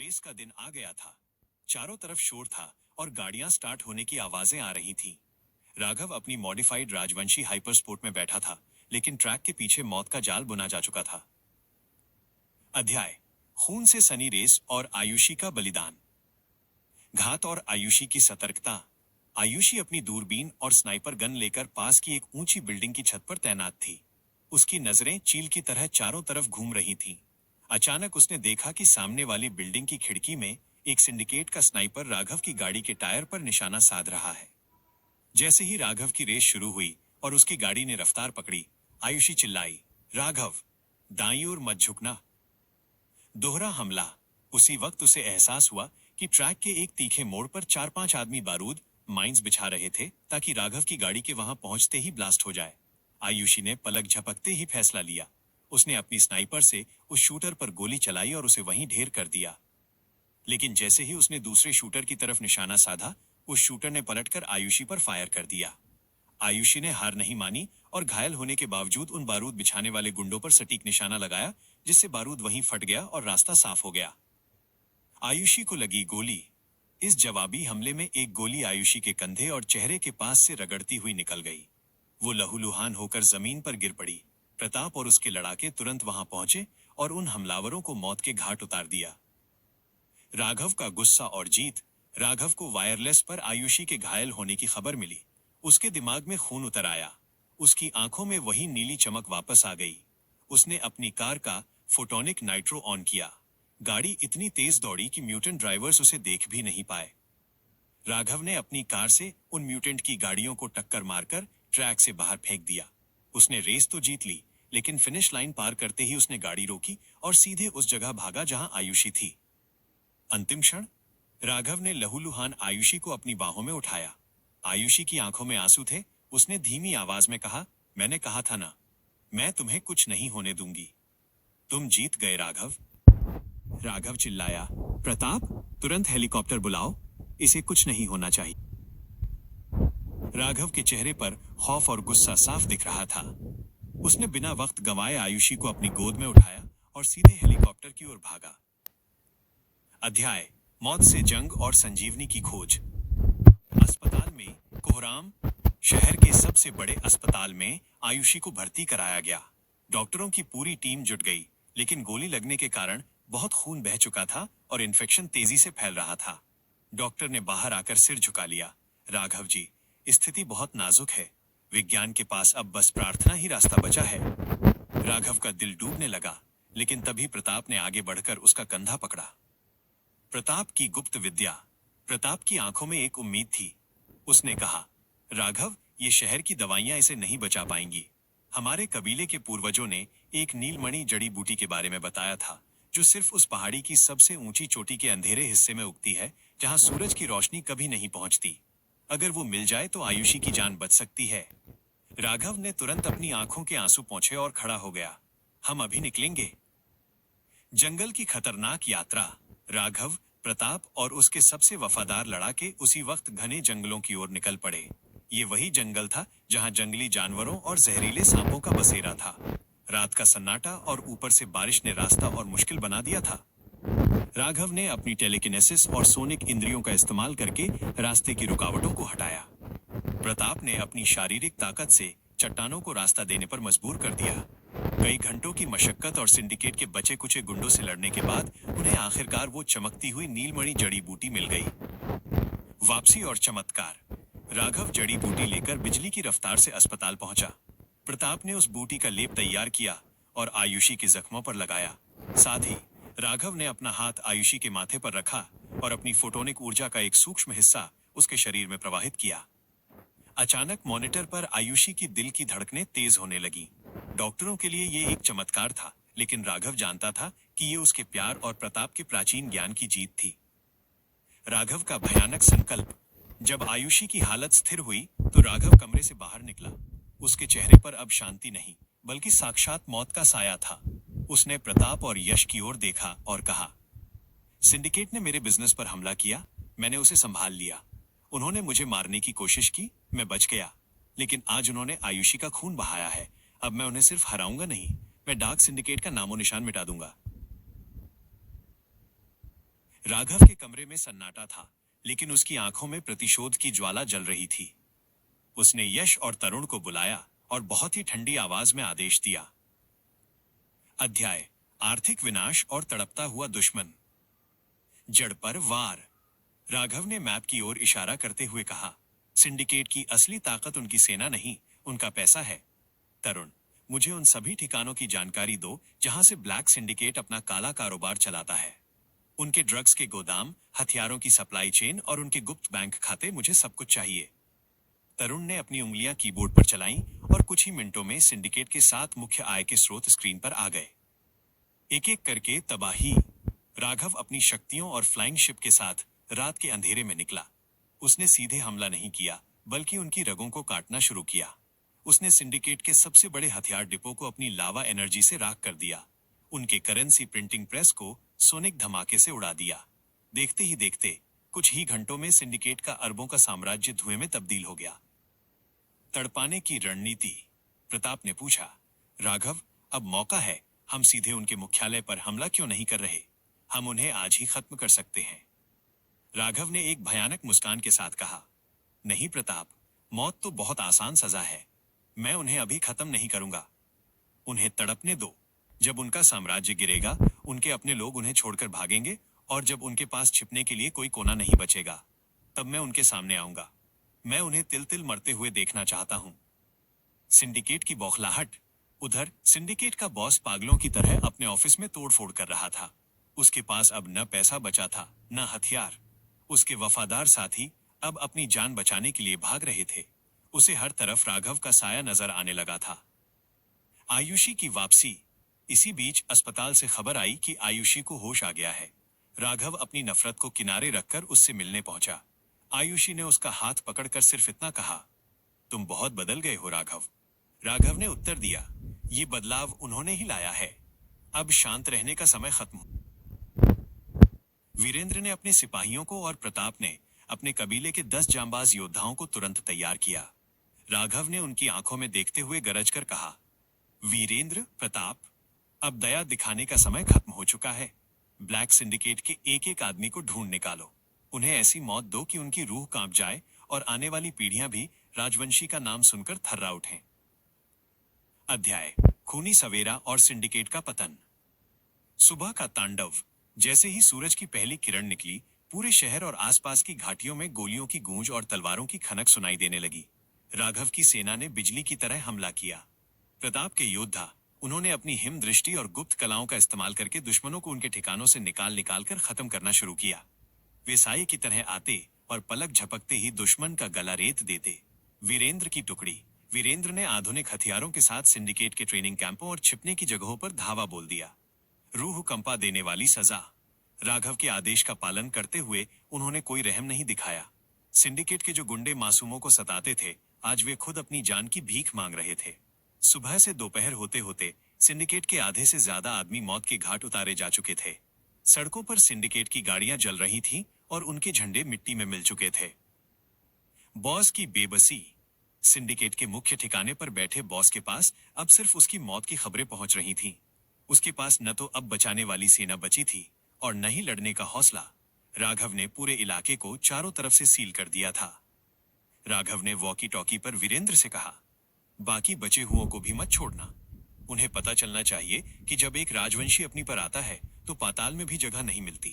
Race का दिन आ गया था। चारों तरफ शोर था और गाड़ियां स्टार्ट होने की आवाजें आ रही थीं। राघव अपनी मॉडिफाइड राजवंशी हाइपर स्पोर्ट में बैठा था, लेकिन ट्रैक के पीछे मौत का जाल बुना जा चुका था। अध्याय: खून से सनी रेस और आयुषी का बलिदान। घात और आयुषी की सतर्कता। आयुषी अपनी दूरबीन और स्नाइपर गन लेकर पास की एक ऊंची बिल्डिंग की छत पर तैनात थी। उसकी नजरें चील की तरह चारों तरफ घूम रही थीं। अचानक उसने देखा कि सामने वाली बिल्डिंग की खिड़की में एक सिंडिकेट का स्नाइपर राघव की गाड़ी के टायर पर निशाना साध रहा है। जैसे ही राघव की रेस शुरू हुई और उसकी गाड़ी ने रफ्तार पकड़ी, आयुषी चिल्लाई, राघव, दाईं ओर मत झुकना। दोहरा हमला। उसी वक्त उसे एहसास हुआ कि ट्रैक के एक तीखे मोड़ पर 4-5 आदमी बारूद माइंस बिछा रहे थे ताकि राघव की गाड़ी के वहां पहुंचते ही ब्लास्ट हो जाए। आयुषी ने पलक झपकते ही फैसला लिया। उसने अपनी स्नाइपर से उस शूटर पर गोली चलाई और उसे वहीं ढेर कर दिया। लेकिन जैसे ही उसने दूसरे शूटर की तरफ निशाना साधा, उस शूटर ने पलटकर आयुषी पर फायर कर दिया। आयुषी ने हार नहीं मानी और घायल होने के बावजूद उन बारूद बिछाने वाले गुंडों पर सटीक निशाना लगाया, जिससे बारूद वहीं फट गया और रास्ता साफ हो गया। आयुषी को लगी गोली। इस जवाबी हमले में एक गोली आयुषी के कंधे और चेहरे के पास से रगड़ती हुई निकल गई। वो लहूलुहान होकर जमीन पर गिर पड़ी। प्रताप और उसके लड़ाके तुरंत वहां पहुंचे और उन हमलावरों को मौत के घाट उतार दिया। राघव का गुस्सा और जीत। राघव को वायरलेस पर आयुषी के घायल होने की खबर मिली। उसके दिमाग में खून उतर आया। उसकी आंखों में वही नीली चमक वापस आ गई। उसने अपनी कार का फोटोनिक नाइट्रो ऑन किया। गाड़ी इतनी तेज दौड़ी कि म्यूटेंट ड्राइवर्स उसे देख भी नहीं पाए। राघव ने अपनी कार से उन म्यूटेंट की गाड़ियों को टक्कर मारकर ट्रैक से बाहर फेंक दिया। उसने रेस तो जीत ली, लेकिन फिनिश लाइन पार करते ही उसने गाड़ी रोकी और सीधे उस जगह भागा जहां आयुषी थी। अंतिम क्षण। राघव ने लहूलुहान आयुषी को अपनी बाहों में उठाया। आयुषी की आंखों में आंसू थे। उसने धीमी आवाज में कहा, मैंने कहा था ना, मैं तुम्हें कुछ नहीं होने दूंगी। तुम जीत गए राघव। राघव चिल्लाया, प्रताप, तुरंत हेलीकॉप्टर बुलाओ, इसे कुछ नहीं होना चाहिए। राघव के चेहरे पर खौफ और गुस्सा साफ दिख रहा था। उसने बिना वक्त गंवाए आयुषी को अपनी गोद में उठाया और सीधे हेलीकॉप्टर की ओर भागा। अध्याय: मौत से जंग और संजीवनी की खोज। अस्पताल में कोहराम। शहर के सबसे बड़े अस्पताल में आयुषी को भर्ती कराया गया। डॉक्टरों की पूरी टीम जुट गई, लेकिन गोली लगने के कारण बहुत खून बह चुका था और इन्फेक्शन तेजी से फैल रहा था। डॉक्टर ने बाहर आकर सिर झुका लिया। राघव जी, स्थिति बहुत नाजुक है। विज्ञान के पास अब बस प्रार्थना ही रास्ता बचा है। राघव का दिल डूबने लगा, लेकिन तभी प्रताप ने आगे बढ़कर उसका कंधा पकड़ा। प्रताप की गुप्त विद्या। प्रताप की आंखों में एक उम्मीद थी। उसने कहा, राघव, ये शहर की दवाइयां इसे नहीं बचा पाएंगी। हमारे कबीले के पूर्वजों ने एक नीलमणि जड़ी बूटी के बारे में बताया था, जो सिर्फ उस पहाड़ी की सबसे ऊंची चोटी के अंधेरे हिस्से में उगती है, जहां सूरज की रोशनी कभी नहीं पहुंचती। अगर वो मिल जाए तो आयुषी की जान बच सकती है। राघव ने तुरंत अपनी आंखों के आंसू पोंछे और खड़ा हो गया। हम अभी निकलेंगे। जंगल की खतरनाक यात्रा। राघव, प्रताप और उसके सबसे वफादार लड़ाके उसी वक्त घने जंगलों की ओर निकल पड़े। ये वही जंगल था जहां जंगली जानवरों और जहरीले सांपों का बसेरा था। रात का सन्नाटा और ऊपर से बारिश ने रास्ता और मुश्किल बना दिया था। राघव ने अपनी टेलीकिनेसिस और सोनिक इंद्रियों का इस्तेमाल करके रास्ते की रुकावटों को हटाया। प्रताप ने अपनी शारीरिक ताकत से चट्टानों को रास्ता देने पर मजबूर कर दिया। कई घंटों की मशक्कत और सिंडिकेट के बचे कुचे गुंडों से लड़ने के बाद उन्हें आखिरकार वो चमकती हुई नीलमणि जड़ी बूटी मिल गई। वापसी और चमत्कार। राघव जड़ी बूटी लेकर बिजली की रफ्तार से अस्पताल पहुंचा। प्रताप ने उस बूटी का लेप तैयार किया और आयुषी के जख्मों पर लगाया। साथ ही राघव ने अपना हाथ आयुषी के माथे पर रखा और अपनी फोटोनिक ऊर्जा का एक सूक्ष्म हिस्सा उसके शरीर में प्रवाहित किया। अचानक मॉनिटर पर आयुषी की दिल की धड़कनें तेज होने लगी। डॉक्टरों के लिए ये एक चमत्कार था, लेकिन राघव जानता था कि ये उसके प्यार और प्रताप के प्राचीन ज्ञान की जीत थी। राघव का भयानक संकल्प। जब आयुषी की हालत स्थिर हुई तो राघव कमरे से बाहर निकला। उसके चेहरे पर अब शांति नहीं, बल्कि साक्षात मौत का साया था। उसने प्रताप और यश की ओर देखा और कहा, सिंडिकेट ने मेरे बिजनेस पर हमला किया, मैंने उसे संभाल लिया। उन्होंने मुझे मारने की कोशिश की, मैं बच गया। लेकिन आज उन्होंने आयुषी का खून बहाया है। अब मैं उन्हें सिर्फ हराऊंगा नहीं, मैं डार्क सिंडिकेट का नामो निशान मिटा दूंगा। राघव के कमरे में सन्नाटा था, लेकिन उसकी आंखों में प्रतिशोध की ज्वाला जल रही थी। उसने यश और तरुण को बुलाया और बहुत ही ठंडी आवाज में आदेश दिया। अध्याय: आर्थिक विनाश और तड़पता हुआ दुश्मन। जड़ पर वार। राघव ने मैप की ओर इशारा करते हुए कहा, सिंडिकेट की असली ताकत उनकी सेना नहीं, उनका पैसा है। तरुण, मुझे उन सभी ठिकानों की जानकारी दो जहां से ब्लैक सिंडिकेट अपना काला कारोबार चलाता है। उनके ड्रग्स के गोदाम, हथियारों की सप्लाई चेन और उनके गुप्त बैंक खाते, मुझे सब कुछ चाहिए। तरुण ने अपनी उंगलियां कीबोर्ड पर चलाईं और कुछ ही मिनटों में सिंडिकेट के 7 मुख्य आय के स्रोत स्क्रीन पर आ गए। एक एक करके तबाही। राघव अपनी शक्तियों और फ्लाइंग शिप के साथ रात के अंधेरे में निकला। उसने सीधे हमला नहीं किया, बल्कि उनकी रगों को काटना शुरू किया। उसने सिंडिकेट के सबसे बड़े हथियार डिपो को अपनी लावा एनर्जी से राख कर दिया। उनके करेंसी प्रिंटिंग प्रेस को सोनिक धमाके से उड़ा दिया। देखते ही देखते कुछ ही घंटों में सिंडिकेट का अरबों का साम्राज्य धुएं में तब्दील हो गया। तड़पाने की रणनीति। प्रताप ने पूछा, राघव, अब मौका है, हम सीधे उनके मुख्यालय पर हमला क्यों नहीं कर रहे? हम उन्हें आज ही खत्म कर सकते हैं। राघव ने एक भयानक मुस्कान के साथ कहा, नहीं प्रताप, मौत तो बहुत आसान सजा है। मैं उन्हें अभी खत्म नहीं करूंगा। उन्हें तड़पने दो। जब उनका साम्राज्य गिरेगा, उनके अपने लोग उन्हें छोड़कर भागेंगे, और जब उनके पास छिपने के लिए कोई कोना नहीं बचेगा, तब मैं उनके सामने आऊंगा। मैं उन्हें तिल तिल मरते हुए देखना चाहता हूं। सिंडिकेट की बौखलाहट। उधर सिंडिकेट का बॉस पागलों की तरह अपने ऑफिस में तोड़फोड़ कर रहा था। उसके पास अब न पैसा बचा था, न हथियार। उसके वफादार साथी अब अपनी जान बचाने के लिए भाग रहे थे। उसे हर तरफ राघव का साया नजर आने लगा था। आयुषी की वापसी। इसी बीच अस्पताल से खबर आई कि आयुषी को होश आ गया है। राघव अपनी नफरत को किनारे रखकर उससे मिलने पहुंचा। आयुषी ने उसका हाथ पकड़कर सिर्फ इतना कहा, तुम बहुत बदल गए हो राघव। राघव ने उत्तर दिया, ये बदलाव उन्होंने ही लाया है। अब शांत रहने का समय खत्म। वीरेंद्र ने अपने सिपाहियों को और प्रताप ने अपने कबीले के 10 जांबाज योद्धाओं को तुरंत तैयार किया। राघव ने उनकी आंखों में देखते हुए गरज कर कहा, वीरेंद्र, प्रताप, अब दया दिखाने का समय खत्म हो चुका है। ब्लैक सिंडिकेट के एक एक आदमी को ढूंढ निकालो। उन्हें ऐसी मौत दो कि उनकी रूह कांप जाए और आने वाली पीढ़ियां भी राजवंशी का नाम सुनकर थर्रा उठें। अध्याय: खूनी सवेरा और सिंडिकेट का पतन। सुबह का तांडव। जैसे ही सूरज की पहली किरण निकली, पूरे शहर और आसपास की घाटियों में गोलियों की गूंज और तलवारों की खनक सुनाई देने लगी। राघव की सेना ने बिजली की तरह हमला किया। प्रताप के योद्धा, उन्होंने अपनी हिम दृष्टि और गुप्त कलाओं का इस्तेमाल करके दुश्मनों को उनके ठिकानों से निकाल कर खत्म करना शुरू किया। वे साये की तरह आते और पलक झपकते ही दुश्मन का गला रेत देते। वीरेंद्र की टुकड़ी। वीरेंद्र ने आधुनिक हथियारों के साथ सिंडिकेट के ट्रेनिंग कैंपों और छिपने की जगहों पर धावा बोल दिया। रूह कंपा देने वाली सजा। राघव के आदेश का पालन करते हुए उन्होंने कोई रहम नहीं दिखाया। सिंडिकेट के जो गुंडे मासूमों को सताते थे, आज वे खुद अपनी जान की भीख मांग रहे थे। सुबह से दोपहर होते होते सिंडिकेट के आधे से ज्यादा आदमी मौत के घाट उतारे जा चुके थे। सड़कों पर सिंडिकेट की गाड़ियां जल रही थीं और उनके झंडे मिट्टी में मिल चुके थे। बॉस की बेबसी। सिंडिकेट के मुख्य ठिकाने पर बैठे बॉस के पास अब सिर्फ उसकी मौत की खबरें पहुंच रही थीं। उसके पास न तो अब बचाने वाली सेना बची थी और न ही लड़ने का हौसला। राघव ने पूरे इलाके को चारों तरफ से सील कर दिया था। राघव ने वॉकी टॉकी पर वीरेंद्र से कहा, बाकी बचे हुओं को भी मत छोड़ना। उन्हें पता चलना चाहिए कि जब एक राजवंशी अपनी पर आता है तो पाताल में भी जगह नहीं मिलती।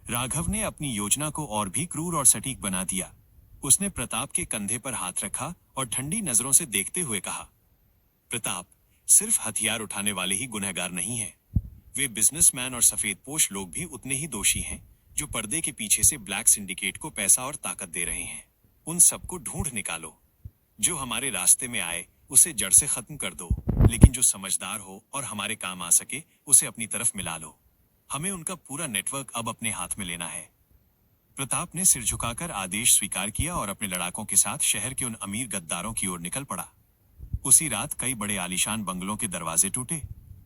राघव ने अपनी योजना को और भी क्रूर और सटीक बना दिया। उसने प्रताप के कंधे पर हाथ रखा और ठंडी नजरों से देखते हुए कहा, प्रताप, सिर्फ हथियार उठाने वाले ही गुनहगार नहीं हैं। वे बिजनेसमैन और सफेदपोश लोग भी उतने ही दोषी हैं जो पर्दे के पीछे से ब्लैक सिंडिकेट को पैसा और ताकत दे रहे हैं। उन सबको ढूंढ निकालो। जो हमारे रास्ते में आए उसे जड़ से खत्म कर दो, लेकिन जो समझदार हो और हमारे काम आ सके उसे अपनी तरफ मिला लो। हमें उनका पूरा नेटवर्क अब अपने हाथ में लेना है। प्रताप ने सिर झुकाकर आदेश स्वीकार किया और अपने लड़ाकों के साथ शहर के उन अमीर गद्दारों की ओर निकल पड़ा। उसी रात कई बड़े आलीशान बंगलों के दरवाजे टूटे।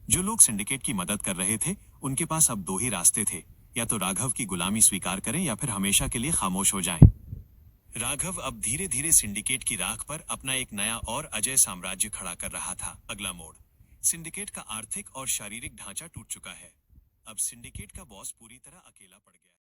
जो लोग सिंडिकेट की मदद कर रहे थे, उनके पास अब 2 ही रास्ते थे, या तो राघव की गुलामी स्वीकार करें या फिर हमेशा के लिए खामोश हो जाएं। राघव अब धीरे धीरे सिंडिकेट की राख पर अपना एक नया और अजय साम्राज्य खड़ा कर रहा था। अगला मोड़। सिंडिकेट का आर्थिक और शारीरिक ढांचा टूट चुका है। अब अब सिंडिकेट का बॉस पूरी तरह अकेला पड़ गया है।